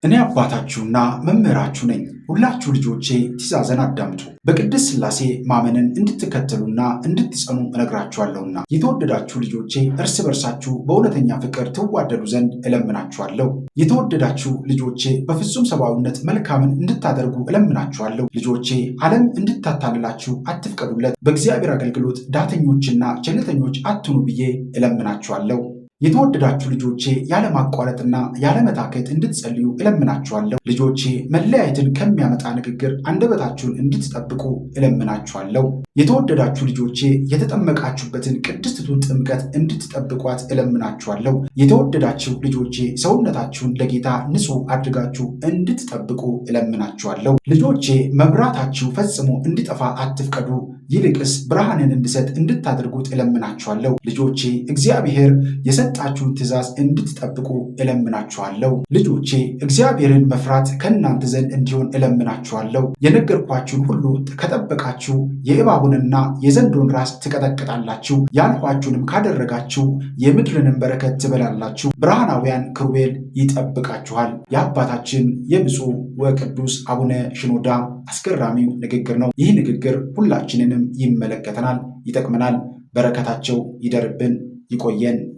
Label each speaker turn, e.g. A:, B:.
A: እኔ አባታችሁና መምህራችሁ ነኝ። ሁላችሁ ልጆቼ ትእዛዜን አዳምጡ። በቅድስት ሥላሴ ማመንን እንድትከተሉና እንድትጸኑ እነግራችኋለሁና። የተወደዳችሁ ልጆቼ እርስ በርሳችሁ በእውነተኛ ፍቅር ትዋደዱ ዘንድ እለምናችኋለሁ። የተወደዳችሁ ልጆቼ በፍጹም ሰብአዊነት መልካምን እንድታደርጉ እለምናችኋለሁ። ልጆቼ ዓለም እንድታታልላችሁ አትፍቀዱለት። በእግዚአብሔር አገልግሎት ዳተኞችና ቸልተኞች አትኑ ብዬ እለምናችኋለሁ። የተወደዳችሁ ልጆቼ ያለማቋረጥና ያለመታከት እንድትጸልዩ እለምናችኋለሁ። ልጆቼ መለያየትን ከሚያመጣ ንግግር አንደበታችሁን እንድትጠብቁ እለምናችኋለሁ። የተወደዳችሁ ልጆቼ የተጠመቃችሁበትን ቅድስቲቱን ጥምቀት እንድትጠብቋት እለምናችኋለሁ። የተወደዳችሁ ልጆቼ ሰውነታችሁን ለጌታ ንጹሕ አድርጋችሁ እንድትጠብቁ እለምናችኋለሁ። ልጆቼ መብራታችሁ ፈጽሞ እንዲጠፋ አትፍቀዱ፣ ይልቅስ ብርሃንን እንዲሰጥ እንድታደርጉት እለምናችኋለሁ። ልጆቼ እግዚአብሔር የሰጣችሁን ትእዛዝ እንድትጠብቁ እለምናችኋለሁ። ልጆቼ እግዚአብሔርን መፍራት ከእናንተ ዘንድ እንዲሆን እለምናችኋለሁ። የነገርኳችሁን ሁሉ ከጠበቃችሁ የእባቡንና የዘንዶን ራስ ትቀጠቅጣላችሁ፣ ያልኋችሁንም ካደረጋችሁ የምድርንም በረከት ትበላላችሁ። ብርሃናውያን ክሩቤል ይጠብቃችኋል። የአባታችን የብፁዕ ወቅዱስ አቡነ ሽኖዳ አስገራሚው ንግግር ነው። ይህ ንግግር ሁላችንንም ይመለከተናል፣ ይጠቅመናል። በረከታቸው ይደርብን፣ ይቆየን።